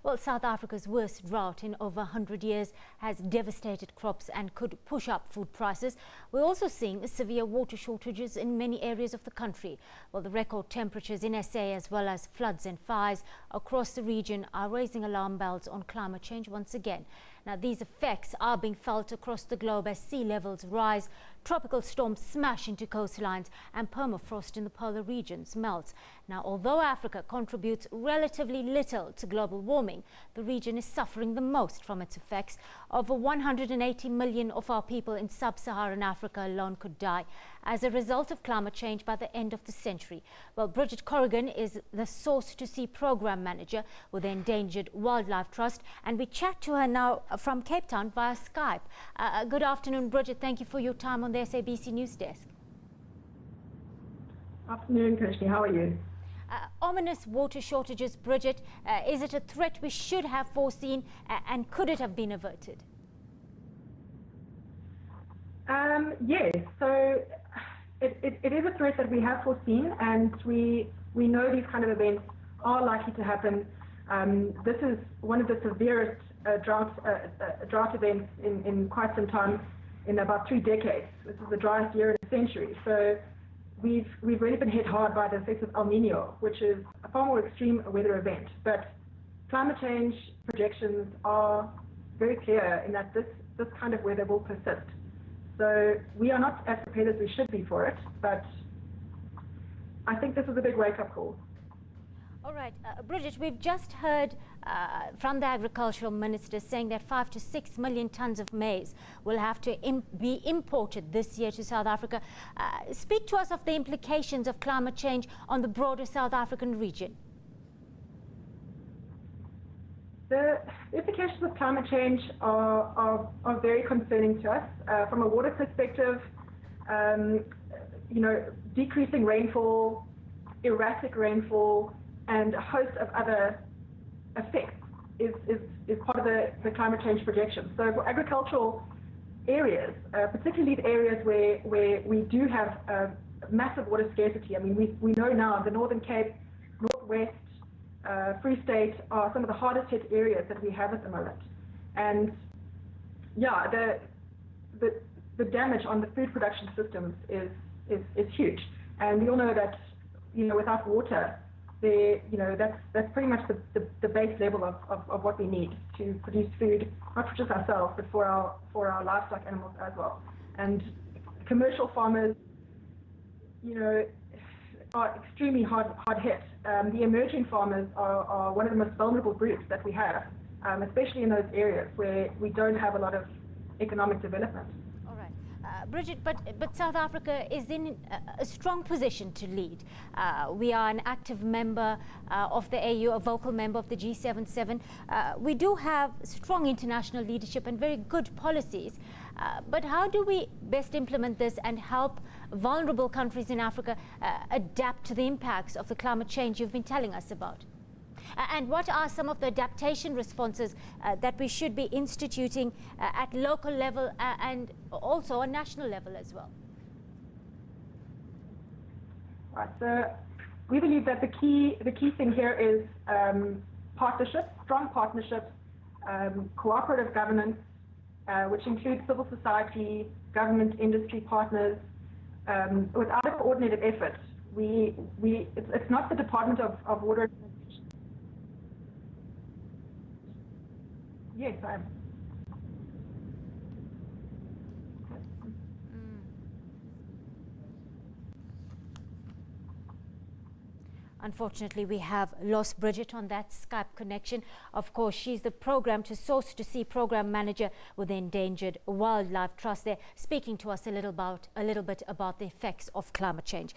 Well, South Africa's worst drought in over 100 years has devastated crops and could push up food prices. We're also seeing severe water shortages in many areas of the country. Well, the record temperatures in SA as well as floods and fires across the region are raising alarm bells on climate change once again. Now, these effects are being felt across the globe as sea levels rise, tropical storms smash into coastlines and permafrost in the polar regions melts. Now, although Africa contributes relatively little to global warming, the region is suffering the most from its effects. Over 180 million of our people in sub-Saharan Africa alone could die as a result of climate change by the end of the century. Well, Bridget Corrigan is the SABC program manager with the Endangered Wildlife Trust, and we chat to her now from Cape Town via Skype. Good afternoon, Bridget. Thank you for your time on the SABC News Desk. Afternoon, Kirsty. How are you? Ominous water shortages, Bridget. Is it a threat we should have foreseen, and could it have been averted? Yes. So it is a threat that we have foreseen, and we know these kind of events are likely to happen. This is one of the severest drought events in quite some time, in about 3 decades. This is the driest year in a century. So we've really been hit hard by the effects of El Nino, which is a far more extreme weather event. But climate change projections are very clear in that this kind of weather will persist. So we are not as prepared as we should be for it, but I think this is a big wake-up call. All right, Bridget, we've just heard from the agricultural minister saying that 5 to 6 million tons of maize will have to be imported this year to South Africa. Speak to us of the implications of climate change on the broader South African region. The implications of climate change are very concerning to us. From a water perspective, decreasing rainfall, erratic rainfall, and a host of other effects is part of the climate change projection. So for agricultural areas, particularly the areas where we do have massive water scarcity, I mean, we know now the Northern Cape, Northwest, Free State are some of the hardest hit areas that we have at the moment. And yeah, the damage on the food production systems is huge. And we all know that, without water, that's pretty much the base level of what we need to produce food, not for just ourselves, but for our livestock animals as well. And commercial farmers, are extremely hard hit. The emerging farmers are one of the most vulnerable groups that we have, especially in those areas where we don't have a lot of economic development. All right. Bridget, but South Africa is in a strong position to lead. We are an active member of the AU, a vocal member of the G77. We do have strong international leadership and very good policies. But how do we best implement this and help vulnerable countries in Africa adapt to the impacts of the climate change you've been telling us about? And what are some of the adaptation responses that we should be instituting at local level and also on national level as well? Right, so we believe that the key thing here is partnerships, strong partnerships, cooperative governance, which includes civil society, government, industry partners. Without a coordinated effort, it's not the Department of Water. Yes, I am. Unfortunately, we have lost Bridget on that Skype connection. Of course, she's the SABC program manager with the Endangered Wildlife Trust there, speaking to us a little bit about the effects of climate change.